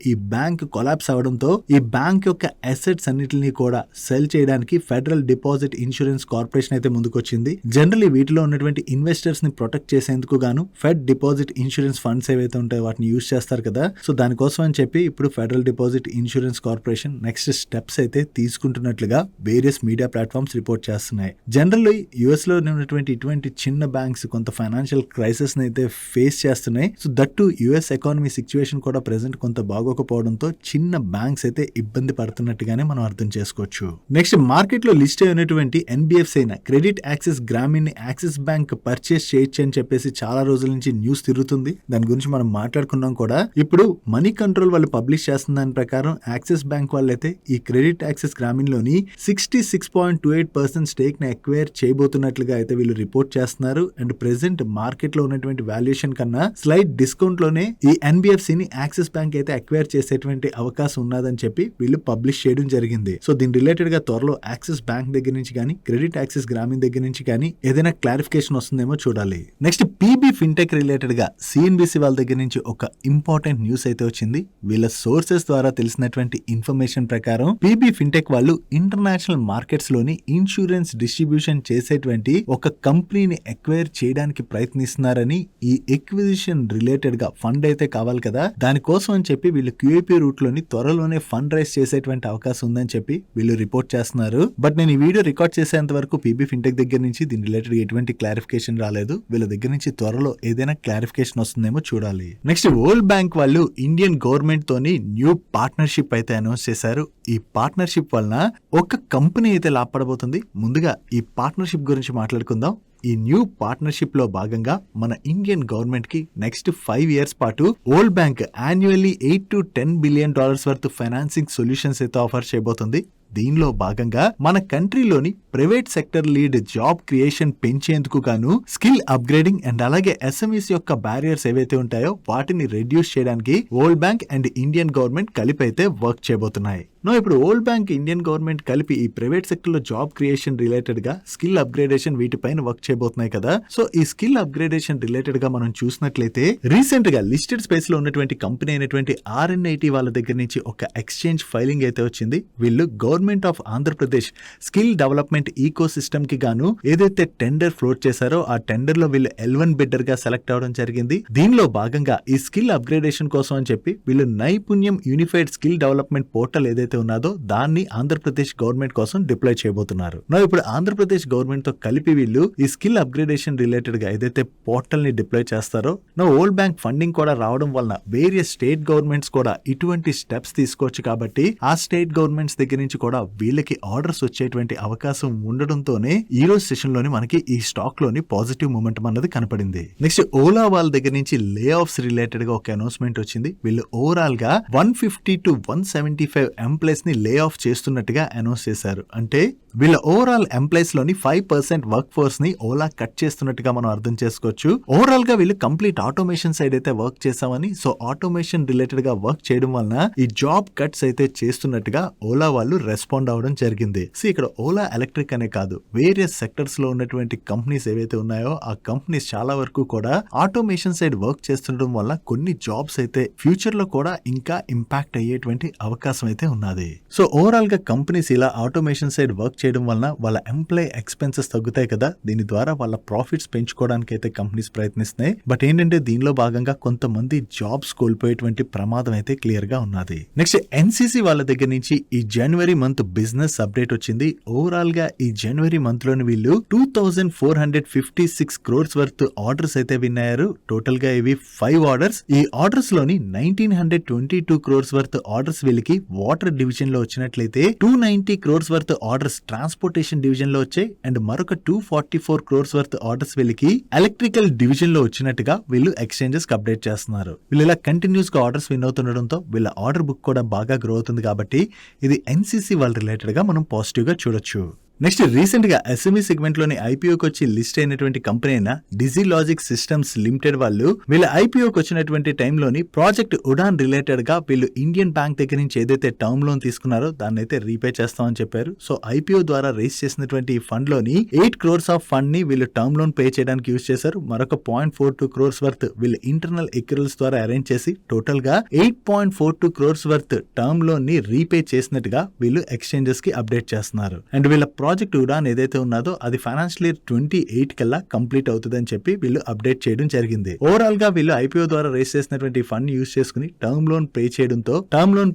ఈ బ్యాంక్ కొలాప్స్ అవడంతో ఈ బ్యాంక్ యొక్క అసెట్స్ అన్నిటిని కూడా సెల్ చేయడానికి ఫెడరల్ డిపాజిట్ ఇన్సూరెన్స్ కార్పొరేషన్ అయితే ముందుకొచ్చింది. జనరల్లీ వీటిలో ఉన్నటువంటి ఇన్వెస్టర్స్ ని ప్రొటెక్ట్ చేసేందుకు గాను ఫెడ్ డిపాజిట్ ఇన్సూరెన్స్ ఫండ్స్ ఏవైతే ఉంటాయో వాటిని యూజ్ చేస్తారు కదా. సో దానికోసం అని చెప్పి ఇప్పుడు federal deposit insurance corporation next steps అయితే తీసుకుంటున్నట్లుగా వేరియస్ మీడియా ప్లాట్ఫామ్స్ రిపోర్ట్ చేస్తున్నాయి. జనరల్లీ యుఎస్ లో ఉన్నటువంటి ఇటువంటి చిన్న బ్యాంక్స్ కొంత ఫైనాన్షియల్ క్రైసిస్ ని అయితే ఫేస్ చేస్తున్నాయి. So that US economy situation కూడా ప్రెసెంట్ కొంత బాగోకపోవడంతో చిన్న బ్యాంక్స్ అయితే ఇబ్బంది పడుతున్నట్టుగానే మనం అర్థం చేసుకోవచ్చు. నెక్స్ట్ మార్కెట్ లో లిస్ట్ అయినటువంటి ఎన్బిఎఫ్సి అయిన credit access Grameen axis bank purchase చేయొచ్చు అని చెప్పేసి చాలా రోజుల నుంచి న్యూస్ తిరుగుతుంది. దాని గురించి మనం మాట్లాడుకున్నాం కూడా. ఇప్పుడు మనీ కంట్రోల్ వాళ్ళు పబ్లిష్ చేస్తున్న దాని ప్రకారం యాక్సిస్ బ్యాంక్ వాళ్ళైతే ఈ క్రెడిట్ యాక్సెస్ గ్రామీణ్ లోని 66.28% స్టేక్ ని అక్వైర్ చేయబోతున్నట్లుగా అయితే వీళ్ళు రిపోర్ట్ చేస్తున్నారు. అండ్ ప్రెసెంట్ మార్కెట్ లో ఉన్నటువంటి వాల్యుయేషన్ కన్నా స్లైట్ డిస్కౌంట్ లోనే ఈ ఎన్బిఎఫ్సి ని యాక్సిస్ బ్యాంక్ అయితే అక్వైర్ చేసేటువంటి అవకాశం ఉన్నదని చెప్పి వీళ్ళు పబ్లిష్ చేయడం జరిగింది. సో దీని రిలేటెడ్ గా త్వరలో యాక్సిస్ బ్యాంక్ దగ్గర నుంచి కానీ క్రెడిట్ యాక్సెస్ గ్రామీణ్ దగ్గర నుంచి కానీ ఏదైనా క్లారిఫికేషన్ వస్తుందేమో చూడాలి. నెక్స్ట్ పీబీ ఫిన్టెక్ రిలేటెడ్ గా సిఎన్బిసి వాళ్ళ దగ్గర నుంచి ఒక ఇంపార్టెంట్ న్యూస్ అయితే వచ్చింది. వీళ్ళ సోర్సెస్ ద్వారా తెలిసినటువంటి ఇన్ఫర్మేషన్ ప్రకారం పీబీ ఫిన్టెక్ వాళ్ళు ఇంటర్నేషనల్ మార్కెట్స్ లోని ఇన్సూరెన్స్ డిస్ట్రిబ్యూషన్ చేసేటువంటి ఒక కంపెనీని ఎక్వైర్ చేయడానికి ప్రయత్నిస్తున్నారని, ఈ ఎక్విజిషన్ రిలేటెడ్ గా ఫండ్ అయితే కావాలి కదా, దానికోసం అని చెప్పి వీళ్ళు క్యూఐపీ రూట్ లోని త్వరలోనే ఫండ్ రైజ్ చేసేటువంటి అవకాశం ఉందని చెప్పి వీళ్ళు రిపోర్ట్ చేస్తున్నారు. బట్ నేను ఈ వీడియో రికార్డ్ చేసేంత వరకు పీబీ ఫిన్టెక్ దగ్గర నుంచి దీని రిలేటెడ్ ఎటువంటి క్లారిఫికేషన్ రాలేదు. వీళ్ళ దగ్గర నుంచి త్వరలో ఏదైనా క్లారిఫికేషన్ వస్తుందేమో చూడాలి. నెక్స్ట్ వరల్డ్ బ్యాంక్ వాళ్ళు ఇండియన్ గవర్నమెంట్ తోని న్యూ పార్ట్నర్షిప్ అయితే అనౌన్స్ చేశారు. ఈ పార్ట్నర్షిప్ వలన ఒక కంపెనీ అయితే లాభపడబోతుంది. ముందుగా ఈ పార్ట్నర్షిప్ గురించి మాట్లాడుకుందాం. ఈ న్యూ పార్ట్నర్షిప్ లో భాగంగా మన ఇండియన్ గవర్నమెంట్ కి నెక్స్ట్ 5 years పాటు world bank annually $8 to $10 billion worth financing solutions అయితే ఆఫర్ చేయబోతుంది. దీనిలో భాగంగా మన కంట్రీలోని private sector lead job creation పెంచేందుకు గాను స్కిల్ అప్గ్రేడింగ్ అండ్ అలాగే ఎస్ఎంఈస్ యొక్క బ్యారియర్స్ ఏవైతే ఉంటాయో వాటిని రెడ్యూస్ చేయడానికి world bank and Indian government కలిపి అయితే వర్క్ చేయబోతున్నాయి. ఇప్పుడు వరల్డ్ బ్యాంక్ ఇండియన్ గవర్నమెంట్ కలిపి ఈ ప్రైవేట్ సెక్టర్ లో జాబ్ క్రియేషన్ రిలేటెడ్ గా స్కిల్ అప్గ్రేడేషన్ వీటిపైన వర్క్ చేయబోతున్నాయి కదా. సో ఈ స్కిల్ అప్గ్రేడేషన్ రిలేటెడ్ గా మనం చూసినట్లయితే రీసెంట్ గా లిస్టెడ్ స్పేస్ లో ఉన్నటువంటి కంపెనీ అయినటువంటి ఆర్ఎన్ఐటి వాళ్ళ దగ్గర నుంచి ఒక ఎక్స్చేంజ్ ఫైలింగ్ అయితే వచ్చింది. వీళ్ళు government of Andhra Pradesh skill development ecosystem కి గాను ఏదైతే టెండర్ ఫ్లోట్ చేశారో ఆ టెండర్ లో వీళ్ళు L1 బిడ్డర్ గా సెలెక్ట్ అవడం జరిగింది. దీనిలో భాగంగా ఈ స్కిల్ అప్గ్రేడేషన్ కోసం అని చెప్పి వీళ్ళు నైపుణ్యం యూనిఫైడ్ స్కిల్ డెవలప్మెంట్ పోర్టల్ ఏదైతే ఉన్నదో దాన్ని ఆంధ్రప్రదేశ్ గవర్నమెంట్ కోసం డిప్లాయ్ చేయబోతున్నారు. ఇప్పుడు ఆంధ్రప్రదేశ్ గవర్నమెంట్ తో కలిపి వీళ్ళు ఈ స్కిల్ అప్గ్రేడేషన్ రిలేటెడ్ గా ఏదైతే పోర్టల్ ని డిప్లాయ్ చేస్తారో వరల్డ్ బ్యాంక్ ఫండింగ్ కూడా రావడం వలన వేరియస్ స్టేట్ గవర్నమెంట్స్ కూడా ఇటువంటి స్టెప్స్ తీసుకోవచ్చు. కాబట్టి ఆ స్టేట్ గవర్నమెంట్స్ దగ్గర నుంచి కూడా వీళ్ళకి ఆర్డర్స్ వచ్చేటువంటి అవకాశం ఉండడంతోనే ఈ రోజు సెషన్ లోని మనకి ఈ స్టాక్ లోని పాజిటివ్ మూమెంట్ అన్నది కనపడింది. నెక్స్ట్ ఓలా వాళ్ళ దగ్గర నుంచి లే ఆఫ్స్ రిలేటెడ్ గా ఒక అనౌన్స్మెంట్ వచ్చింది. వీళ్ళు ఓవరాల్ గా 150 to 175 ఎంప్లాయీస్ ని లే ఆఫ్ చేస్తున్నట్టుగా అనౌన్స్ చేశారు. అంటే వీళ్ళ ఓవరాల్ ఎంప్లాయీస్ లోని 5% వర్క్ ఫోర్స్ ని ఓలా కట్ చేస్తున్నట్టుగా మనం అర్థం చేసుకోవచ్చు. ఓవరాల్ గా వీళ్ళు కంప్లీట్ ఆటోమేషన్ సైడ్ అయితే వర్క్ చేసామని, సో ఆటోమేషన్ రిలేటెడ్ గా వర్క్ చేయడం వలన ఈ జాబ్ కట్స్ అయితే చేస్తున్నట్టుగా ఓలా వాళ్ళు రెస్పాండ్ అవడం జరిగింది. సో ఇక్కడ ఓలా ఎలక్ట్రిక్ అనే కాదు, వేరియస్ సెక్టర్స్ లో ఉన్నటువంటి కంపెనీస్ ఏవైతే ఉన్నాయో ఆ కంపెనీస్ చాలా వరకు కూడా ఆటోమేషన్ సైడ్ వర్క్ చేస్తుండడం వల్ల కొన్ని జాబ్స్ అయితే ఫ్యూచర్ లో కూడా ఇంకా ఇంపాక్ట్ అయ్యేటువంటి అవకాశం అయితే ఉన్నది. సో ఓవరాల్ గా కంపెనీస్ ఇలా ఆటోమేషన్ సైడ్ వర్క్ చేయడం వలన వాళ్ళ ఎంప్లాయ్ ఎక్స్పెన్సెస్ తగ్గుతాయి కదా, దీని ద్వారా వాళ్ళ ప్రాఫిట్స్ పెంచుకోవడానికి అయితే కంపెనీస్ ప్రయత్నిస్తున్నాయి. బట్ ఏంటంటే దీనిలో భాగంగా కొంతమంది జాబ్స్ కోల్పోయేటువంటి ప్రమాదం అయితే క్లియర్ గా ఉన్నది. నెక్స్ట్ ఎన్సిసి వాళ్ళ దగ్గర నుంచి ఈ జనవరి మంత్ బిజినెస్ అప్డేట్ వచ్చింది. ఓవరాల్ గా ఈ జనవరి మంత్ లోని వీళ్ళు 2456 crores వర్త్ ఆర్డర్స్ అయితే విన్నారు. టోటల్ గా ఇవి 5 ఆర్డర్స్. ఈ ఆర్డర్స్ లోని 1922 crores వర్త్ ఆర్డర్స్ వీళ్ళకి వాటర్ డివిజన్ లో వచ్చినట్లయితే 290 crores worth orders transportation division లో వచ్చాయి. అండ్ మరొక 244 crores వర్త్ ఆర్డర్స్ వీళ్ళకి ఎలక్ట్రికల్ డివిజన్ లో వచ్చినట్టుగా వీళ్ళు ఎక్స్చేంజెస్ కి అప్డేట్ చేస్తున్నారు. వీళ్ళు ఇలా కంటిన్యూస్ గా ఆర్డర్స్ విన్ అవుతుండడంతో వీళ్ళ ఆర్డర్ బుక్ కూడా బాగా గ్రో అవుతుంది. కాబట్టి ఇది ఎన్సిసి వాళ్ళ రిలేటెడ్ గా మనం పాజిటివ్ గా చూడొచ్చు. నెక్స్ట్ రీసెంట్ గా ఎస్ఎంఈ సెగ్మెంట్ లోని ఐపీఓకి వచ్చి లిస్ట్ అయినటువంటి కంపెనీ అయిన డిజిలాజిక్ సిస్టమ్స్ లిమిటెడ్ వాళ్ళు వీళ్ళ ఐపీఓకి వచ్చినటువంటి టైంలోని ప్రాజెక్ట్ ఉడాన్ రిలేటెడ్ గా వీళ్ళు ఇండియన్ బ్యాంక్ దగ్గర నుంచి ఏదైతే టర్మ్ లోన్ తీసుకున్నారో దాన్ని అయితే రీపే చేస్తామని చెప్పారు. సో ఐపీఓ ద్వారా రేస్ చేసినటువంటి ఈ ఫండ్ లోని 8 crores ఆఫ్ ఫండ్ ని వీళ్ళు టర్మ్ లోన్ పే చేయడానికి యూజ్ చేశారు. మరొక 0.42 crores వర్త్ వీళ్ళు ఇంటర్నల్ ఎక్యూరల్స్ ద్వారా అరేంజ్ చేసి టోటల్ గా 8.42 crores వర్త్ టర్మ్ లోన్ ని రీపే చేసినట్టుగా వీళ్ళు ఎక్స్చేంజెస్ కి అప్డేట్ చేస్తున్నారు. అండ్ వీళ్ళ ప్రాజెక్ట్ ఉడాన్ ఏదైతే ఉన్నదో అది ఫైనాన్షియల్ ఇయర్ 28 కల్లా కంప్లీట్ అవుతుందని చెప్పి వీళ్ళు అప్డేట్ చేయడం జరిగింది. ఓవరాల్ గా వీళ్ళు ఐపీఓ ద్వారా రేస్ చేసినటువంటి ఫండ్ యూజ్ చేసుకుని టర్మ్ లోన్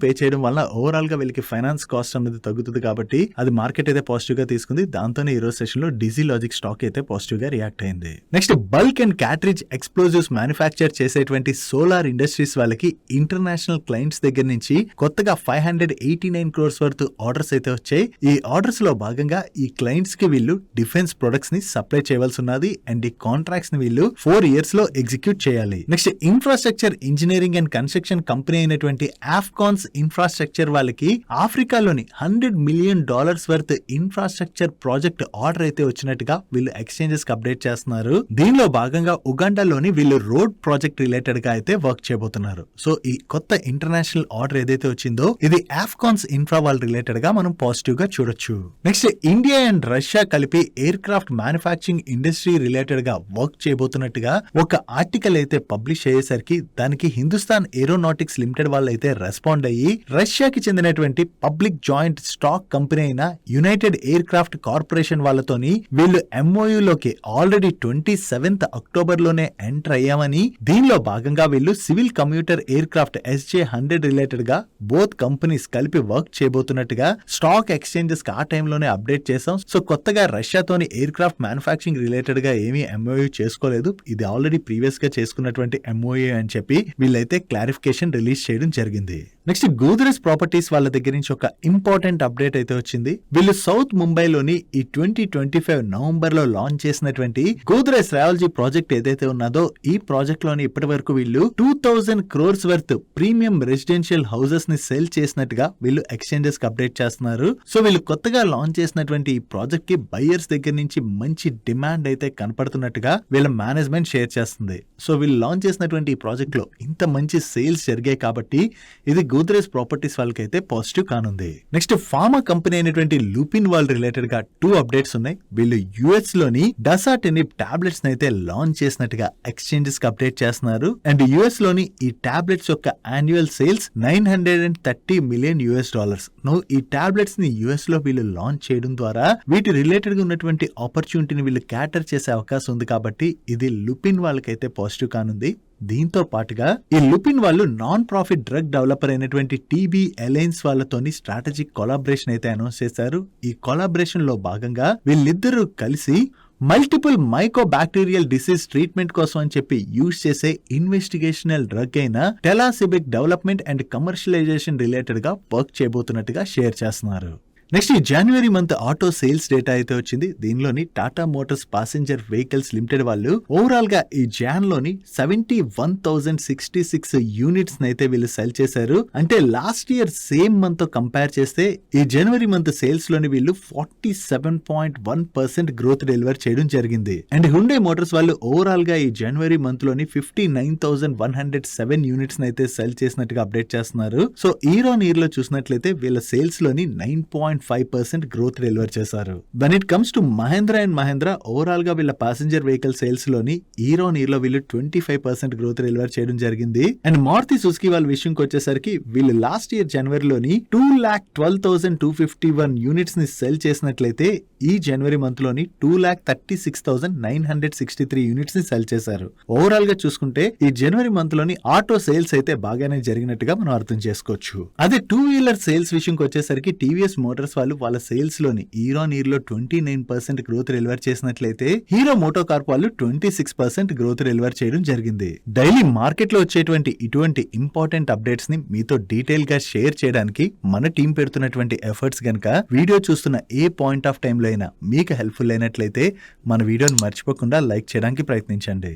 పే చేయడం వల్ల ఓవరాల్ గా వీళ్ళకి ఫైనాన్స్ కాస్ట్ అనేది తగ్గుతుంది కాబట్టి అది మార్కెట్ అయితే పాజిటివ్ గా తీసుకుంది. దాంతోనే ఈ రోజు సెషన్ లో డిజిలాజిక్ స్టాక్ అయితే పాజిటివ్ గా రియాక్ట్ అయింది. Next bulk and cartridge explosives manufacture చేసేటువంటి సోలార్ ఇండస్ట్రీస్ వాళ్ళకి ఇంటర్నేషనల్ క్లయింట్స్ దగ్గర నుంచి కొత్తగా 589 crores వర్త్ ఆర్డర్స్ అయితే వచ్చాయి. ఈ ఆర్డర్స్ లో భాగంగా ఈ క్లయింట్స్ కి వీళ్ళు డిఫెన్స్ ప్రొడక్ట్స్ ని సప్లై చేయవలసి ఉన్నది అండ్ ఈ కాంట్రాక్ట్స్ ని వీళ్ళు 4 years లో ఎగ్జిక్యూట్ చేయాలి. Next infrastructure engineering and construction company అయినటువంటి ఆఫ్కాన్స్ ఇన్ఫ్రాస్ట్రక్చర్ వాళ్ళకి ఆఫ్రికాలోని $100 million worth infrastructure project order అయితే వచ్చినట్టుగా వీళ్ళు ఎక్స్చేంజెస్ కి అప్డేట్ చేస్తున్నారు. దీనిలో భాగంగా ఉగాండాలోని వీళ్ళు రోడ్ ప్రాజెక్ట్ రిలేటెడ్ గా అయితే వర్క్ చేయబోతున్నారు. సో ఈ కొత్త ఇంటర్నేషనల్ ఆర్డర్ ఏదైతే వచ్చిందో ఇది ఆఫ్కాన్స్ ఇన్ఫ్రా వాళ్ళ రిలేటెడ్ గా మనం పాజిటివ్ గా చూడొచ్చు. నెక్స్ట్ ఇండియా అండ్ రష్యా కలిపి air craft manufacturing industry related గా వర్క్ చేయబోతున్నట్టుగా ఒక ఆర్టికల్ అయితే పబ్లిష్ అయ్యేసరికి దానికి హిందుస్థాన్ ఏరోనాటిక్స్ లిమిటెడ్ వాళ్ళు అయితే రెస్పాండ్ అయ్యి రష్యాకి చెందినటువంటి పబ్లిక్ జాయింట్ స్టాక్ కంపెనీ అయిన యునైటెడ్ ఎయిర్ క్రాఫ్ట్ కార్పొరేషన్ వాళ్ళతోని వీళ్ళు MOU లోకి ఆల్రెడీ 27th October లోనే ఎంటర్ అయ్యామని దీనిలో భాగంగా వీళ్ళు civil commuter air craft SJ-100 related గా బోత్ కంపెనీస్ కలిపి వర్క్ చేయబోతున్నట్టుగా స్టాక్ ఎక్స్చేంజెస్ కి ఆ టైంలోనే అప్డేట్ చేసాం. సో కొత్తగా రష్యాతోని ఎయిర్ క్రాఫ్ట్ మ్యానుఫ్యాక్చరింగ్ రిలేటెడ్ గా ఏమీ MOU చేసుకోలేదు. ఇది ఆల్రెడీ ప్రీవియస్ గా చేసుకున్నటువంటి MOU అని చెప్పి వీళ్ళైతే క్లారిఫికేషన్ రిలీజ్ చేయడం జరిగింది. నెక్స్ట్ గోద్రేజ్ ప్రాపర్టీస్ వాళ్ళ దగ్గర నుంచి ఒక ఇంపార్టెంట్ అప్డేట్ అయితే వచ్చింది. వీళ్ళు సౌత్ ముంబైలోని ఈ 2025 నవంబర్ లో లాంచ్ చేసినటువంటి గోద్రేజ్ ట్రయాలజీ ప్రాజెక్ట్ ఏదైతే ఉన్నదో ఈ ప్రాజెక్ట్ లోని ఇప్పటి వరకు వీళ్ళు 2000 crores worth premium residential houses ని సేల్ చేసినట్టుగా వీళ్ళు ఎక్స్చేంజెస్ కి అప్డేట్ చేస్తున్నారు. సో వీళ్ళు కొత్తగా లాంచ్ చేసినటువంటి ఈ ప్రాజెక్ట్ కి బయర్స్ దగ్గర నుంచి మంచి డిమాండ్ అయితే కనపడుతున్నట్టుగా వీళ్ళ మేనేజ్మెంట్ షేర్ చేస్తుంది. సో వీళ్ళు లాంచ్ చేసినటువంటి ఈ ప్రాజెక్ట్ లో ఇంత మంచి సేల్స్ జరిగాయి కాబట్టి ఇది గోద్రేజ్ ప్రాపర్టీస్ వాళ్ళకైతే పాజిటివ్ కానుంది. నెక్స్ట్ ఫార్మా కంపెనీ అయినటువంటి లూపిన్ వాళ్ళ రిలేటెడ్ గా 2 అప్డేట్స్ ఉన్నాయి. వీళ్ళు US లోని డసాటెనిబ్ టాబ్లెట్స్ అయితే లాంచ్ చేసినట్టుగా ఎక్స్చేంజెస్ కి అప్డేట్ చేస్తున్నారు. అండ్ US లోని ఈ టాబ్లెట్స్ యొక్క యాన్యువల్ సేల్స్ $930 million. ఈ టాబ్లెట్స్ ని US లో వీళ్ళు లాంచ్ చేయడం ద్వారా వీటి రిలేటెడ్ గా ఉన్నటువంటి ఆపర్చునిటీని వీళ్ళు క్యాటర్ చేసే అవకాశం ఉంది కాబట్టి ఇది లుపిన్ వాళ్ళకైతే పాజిటివ్ కానుంది. దీంతో పాటుగా ఈ లుపిన్ వాళ్ళు నాన్ ప్రాఫిట్ డ్రగ్ డెవలపర్ అయినటువంటి TB అలయన్స్ వాళ్ళతోని స్ట్రాటజిక్ కొలాబరేషన్ అయితే అనౌన్స్ చేశారు. ఈ కొలాబరేషన్ లో భాగంగా వీళ్ళిద్దరూ కలిసి మల్టిపుల్ మైకోబాక్టీరియల్ డిసీజ్ ట్రీట్మెంట్ కోసం అని చెప్పి యూజ్ చేసే ఇన్వెస్టిగేషనల్ డ్రగ్ అయిన టెలాసిబిక్ డెవలప్మెంట్ అండ్ కమర్షియలైజేషన్ రిలేటెడ్ గా వర్క్ చేయబోతున్నట్టుగా షేర్ చేస్తున్నారు. నెక్స్ట్ ఈ జనవరి మంత్ ఆటో సేల్స్ డేటా అయితే వచ్చింది. దీనిలోని Tata Motors passenger vehicles limited వాళ్ళు ఓవరాల్ గా ఈ జాన్ లోని 71,066 యూనిట్స్ అయితే వీళ్ళు సెల్ చేశారు. అంటే లాస్ట్ ఇయర్ సేమ్ మంత్ తో కంపేర్ చేస్తే ఈ జనవరి మంత్ సేల్స్ లోని వీళ్ళు 47.1% గ్రోత్ డెలివర్ చేయడం జరిగింది. అండ్ హ్యుండై మోటార్స్ వాళ్ళు ఓవరాల్ గా ఈ జనవరి మంత్ లోని 59,107 యూనిట్స్ అయితే సెల్ చేసినట్టుగా అప్డేట్ చేస్తున్నారు. సో ఇయర్ ఆన్ ఇయర్ లో చూసినట్లయితే వీళ్ళ సేల్స్ లోని 9.5% గ్రోత్ డెలివర్ చేశారు. When it comes to Mahindra and Mahindra overall గా వీళ్ళ ప్యాసింజర్ వెహికల్ సేల్స్ లోని ఇయర్ ఆన్ ఇయర్ లో వీళ్ళు 25% గ్రోత్ డెలివర్ చేయడం జరిగింది. అండ్ మారుతి సుజుకి వాళ్ళ విషయంకి వచ్చేసరికి వీళ్ళు లాస్ట్ ఇయర్ జనవరిలోని 2,12,251 యూనిట్స్ ని సెల్ చేసినట్లయితే ఈ జనవరి మంత్ లోని 2,36,963 యూనిట్స్ ని సెల్ చేశారు. ఓవరాల్ గా చూసుకుంటే ఈ జనవరి మంత్ లోని ఆటో సేల్స్ అయితే బాగానే జరిగినట్టుగా మనం అర్థం చేసుకోవచ్చు. అదే 2-wheeler సేల్స్ విషయంకి వచ్చేసరికి టీవీఎస్ మోటార్స్ వాళ్ళు వాళ్ళ సేల్స్ లోని ఇయర్ ఆన్ ఇయర్ లో 29% గ్రోత్ డెలివర్ చేసినట్లయితే హీరో మోటో కార్ప్ వాళ్ళు 26% గ్రోత్ డెలివర్ చేయడం జరిగింది. డైలీ మార్కెట్ లో వచ్చేటువంటి ఇటువంటి ఇంపార్టెంట్ అప్డేట్స్ ని మీతో డీటెయిల్ గా షేర్ చేయడానికి మన టీం పెడుతున్నటువంటి ఎఫర్ట్స్ గనక వీడియో చూస్తున్న ఏ పాయింట్ ఆఫ్ టైం లో అయినా మీకు హెల్ప్ఫుల్ అయినట్లయితే మన వీడియోని మర్చిపోకుండా లైక్ చేయడానికి ప్రయత్నించండి.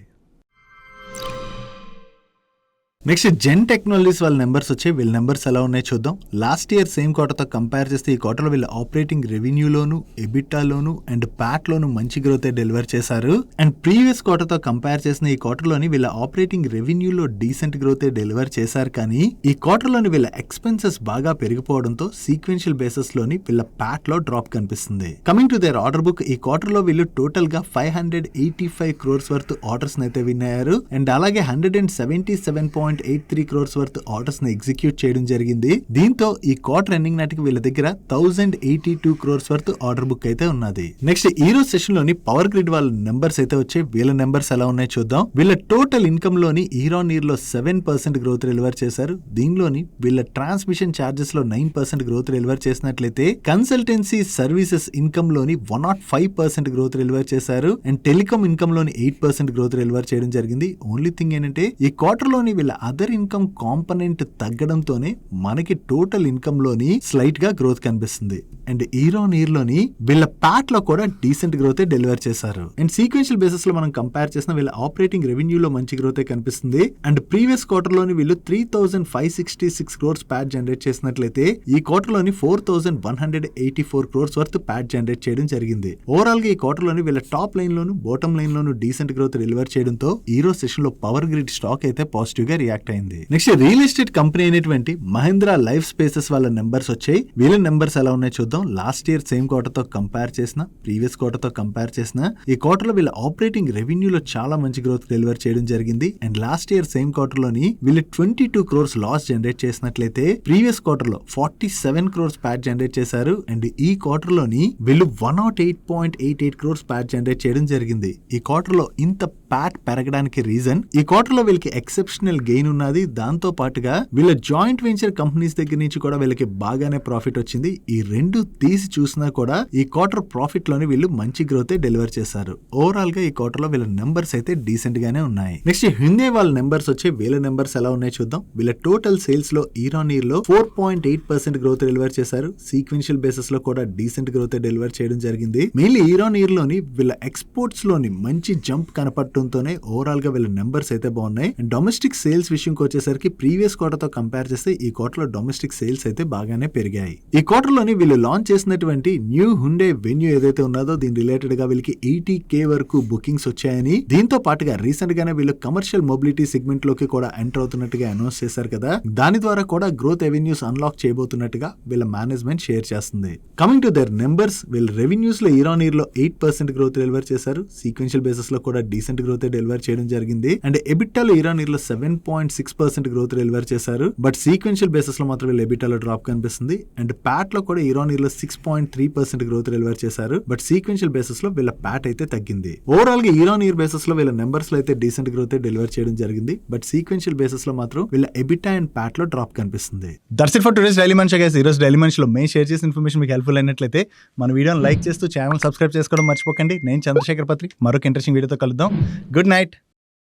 నెక్స్ట్ జెన్ టెక్నాలజీస్ వాళ్ళ నెంబర్స్ వచ్చాయి. వీళ్ళ నెంబర్స్ ఎలా ఉన్నాయో చూద్దాం. లాస్ట్ ఇయర్ సేమ్ క్వార్టర్తో కంపేర్ చేస్తే ఈ క్వార్టర్లో వీళ్ళ ఆపరేటింగ్ రెవెన్యూలోను, ఎబిటాలోను అండ్ ప్యాట్ లోను మంచి గ్రోత్ డెలివర్ చేశారు. అండ్ ప్రీవియస్ క్వార్టర్తో కంపేర్ చేసిన ఈ క్వార్టర్లోని వీళ్ళ ఆపరేటింగ్ రెవెన్యూలో డీసెంట్ గ్రోత్ డెలివర్ చేశారు. కానీ ఈ క్వార్టర్లోని వీళ్ళ ఎక్స్పెన్సెస్ బాగా పెరిగిపోవడంతో సీక్వెన్షియల్ బేసిస్ లోని వీళ్ళ ప్యాట్ లో డ్రాప్ కనిపిస్తుంది. Coming to their order book, ఈ క్వార్టర్ లో వీళ్ళు టోటల్ గా 585 crores వర్త్ ఆర్డర్స్ అయితే విన్ అయ్యారు. అండ్ అలాగే 177.83 crores వర్త్ ఆర్డర్స్ ని ఎగ్జిక్యూట్ చేయడం జరిగింది. దీంతో ఈ క్వార్టర్ ఎండింగ్ నాటికి వీళ్ళ దగ్గర 1082 crores వర్త్ ఆర్డర్ బుక్ అయితే ఉన్నది. నెక్స్ట్ ఈ రోజు సెషన్ లోని పవర్ గ్రిడ్ వాళ్ళ నెంబర్స్ అయితే వచ్చాయి. వీళ్ళ నెంబర్స్ ఎలా ఉన్నాయో చూద్దాం. వీళ్ళ టోటల్ ఇన్కమ్ లోని ఇయర్ ఆన్ ఇయర్ లో 7% గ్రోత్ డెలివర్ చేశారు. దీనిలోని వీళ్ళ ట్రాన్స్మిషన్ చార్జెస్ లో 9% గ్రోత్ డెలివర్ చేసినట్లయితే కన్సల్టెన్సీ సర్వీసెస్ ఇన్కమ్ లోని 105% గ్రోత్ డెలివర్ చేశారు. అండ్ టెలికాం ఇన్కమ్ లోని 8% గ్రోత్ డెలివర్ చేయడం జరిగింది. ఓన్లీ థింగ్ ఏంటంటే ఈ క్వార్టర్ లోని వీళ్ళ అదర్ ఇన్కమ్ కాంపనెంట్ తగ్గడంతోనే మనకి టోటల్ ఇన్కమ్ లోని స్లైట్ గా గ్రోత్ కనిపిస్తుంది. అండ్ ఇయర్ ఆన్ ఇయర్ లోని వీళ్ళ ప్యాట్ లో కూడా డీసెంట్ గ్రోత్ డెలివర్ చేశారు. అండ్ సీక్వెన్షియల్ బేసిస్ లో మనం కంపేర్ చేసిన వీళ్ళ ఆపరేటింగ్ రెవెన్యూ లో మంచి గ్రోత్ కనిపిస్తుంది. అండ్ ప్రీవియస్ క్వార్టర్ లోని వీళ్ళు 3566 crores ప్యాట్ జనరేట్ చేసినట్లయితే ఈ క్వార్టర్ లోని 4184 crores వర్త్ ప్యాట్ జనరేట్ చేయడం జరిగింది. ఓవరాల్ గా ఈ క్వార్టర్ లోని వీళ్ళ టాప్ లైన్ లోను, బాటమ్ లైన్ లోను డీసెంట్ గ్రోత్ డెలివర్ చేయడంతో ఈ రోజు సెషన్ లో పవర్ గ్రిడ్ స్టాక్ అయితే పాజిటివ్ గా రియాక్ట్ అయింది. నెక్స్ట్ రియల్ ఎస్టేట్ కంపెనీ అయినటువంటి మహీంద్రా లైఫ్ స్పేసెస్ వాళ్ళ నెంబర్స్ వచ్చాయి. వీళ్ళ నెంబర్స్ ఎలా ఉన్నాయో చూద్దాం. లాస్ట్ ఇయర్ సేమ్ క్వార్టర్ తో కంపేర్ చేసిన, ప్రీవియస్ క్వార్టర్ తో కంపేర్ చేసిన ఈ క్వార్టర్ లో వీళ్ళ ఆపరేటింగ్ రెవెన్యూ లో చాలా మంచి గ్రోత్ డెలివర్ చేయడం జరిగింది. And last year same quarter లోని వీళ్ళు 22 crores లాస్ జనరేట్ చేసినట్లయితే ప్రీవియస్ క్వార్టర్ లో 47 crores ప్యాట్ జనరేట్ చేశారు. అండ్ ఈ క్వార్టర్ లోని వీళ్ళు 108.88 crores ప్యాట్ జనరేట్ చేయడం జరిగింది. ఈ క్వార్టర్ లో ఇంత ప్యాట్ పెరగడానికి రీజన్ ఈ క్వార్టర్ లో వీళ్ళకి ఎక్సెప్షనల్ గెయిన్ ఉన్నది. దాంతో పాటుగా వీళ్ళ జాయింట్ వెంచర్ కంపెనీస్ దగ్గర నుంచి కూడా వీళ్ళకి బాగానే ప్రాఫిట్ వచ్చింది. ఈ రెండు తీసి చూసినా కూడా ఈ క్వార్టర్ ప్రాఫిట్ లోని వీళ్ళు మంచి గ్రోత్ డెలివర్ చేశారు. ఓవరాల్ గా ఈ క్వార్టర్ లో వీళ్ళ నెంబర్స్ అయితే డీసెంట్ గానే ఉన్నాయి. నెక్స్ట్ హ్యుందాయ్ వాళ్ళ నెంబర్స్ వచ్చి వీళ్ళ నెంబర్స్ ఎలా ఉన్నాయో చూద్దాం. వీళ్ళ టోటల్ సేల్స్ లో ఇయర్ ఆన్ ఇయర్ లో 4.8% గ్రోత్ డెలివర్ చేశారు. సీక్వెన్షియల్ బేసిస్ లో కూడా డీసెంట్ గ్రోత్ డెలివర్ చేయడం జరిగింది. మెయిన్లీ ఇయర్ ఆన్ ఇయర్ లోని వీళ్ళ ఎక్స్పోర్ట్స్ లోని మంచి జంప్ కనపడటంతోనే ఓవరాల్ గా వీళ్ళ నెంబర్స్ అయితే బాగున్నాయి. డొమెస్టిక్ సేల్స్ విషయంకి వచ్చేసరికి ప్రీవియస్ క్వార్టర్ తో కంపేర్ చేస్తే ఈ క్వార్టర్ లో డొమెస్టిక్ సేల్స్ అయితే బాగానే పెరిగాయి. ఈ క్వార్టర్ లోని వీళ్ళు లాంచ్ చేసినటువంటి న్యూ హ్యుండాయ్ వెన్యూ ఏదైతే ఉన్నదో దీని రిలేటెడ్ గా వీళ్ళకి 80K వరకు బుకింగ్స్ వచ్చాయని, దీంతో పాటుగా రీసెంట్ గానే వీళ్ళు కమర్షియల్ మొబిలిటీ సెగ్మెంట్ లోకి కూడా ఎంటర్ అవుతున్నట్టుగా అనౌన్స్ చేశారు కదా. దాని ద్వారా కూడా గ్రోత్ రెవెన్యూస్ అన్లాక్ చేయబోతున్నట్టుగా వీళ్ళ మేనేజ్మెంట్ షేర్ చేస్తుంది. కమింగ్ టు దేర్ నెంబర్స్, వీళ్ళ రెవెన్యూస్ లో ఇయర్ ఆన్ ఇయర్ లో 8% గ్రోత్ డెలివర్ చేశారు. సీక్వెన్షియల్ బేసిస్ లో కూడా డీసెంట్ గ్రోత్ డెలివర్ చేయడం జరిగింది. అండ్ ఎబిటాలో ఇయర్ ఆన్ ఇయర్ లో 7.6% గ్రోత్ డెలివర్ చేశారు. బట్ సీక్వెన్షియల్ బేసిస్ లో మాత్రం వీళ్ళు ఎబిటాలో డ్రాప్ కనిపిస్తుంది. అండ్ ప్యాట్ లో కూడా ఇయర్ ఆన్ ఇయర్ లో 6.3% గ్రోత్ డెలివర్ చేశారు. బట్ సీక్వెన్షియల్ బేసిస్ లో వీళ్ళ ప్యాట్ అయితే తగ్గింది. ఓవరాల్ గా ఇయర్ ఆన్ ఇయర్ బేసిస్ లో వీళ్ళ నెంబర్స్ లో అయితే డీసెంట్ గ్రోత్ డెలివర్ చేయడం జరిగింది. బట్ సీక్వెన్షియల్ బేసిస్ లో మాత్రం వీళ్ళ ఎబిటా అండ్ ప్యాట్ లో డ్రాప్ కనిపిస్తుంది. That's it for today's daily munch guys. ఈ రోజు డైలీ మంచ్ లో మేము షేర్ చేసిన ఇన్ఫర్మేషన్ మీకు హెల్ప్ఫుల్ అయినట్లయితే మన వీడియోని లైక్ చేస్తూ ఛానల్ సబ్స్క్రైబ్ చేసుకోవడం మర్చిపోకండి. నేను చంద్రశేఖర్ పత్రి మరొక ఇంట్రెస్టింగ్ వీడియోతో కలుద్దాం. Good night.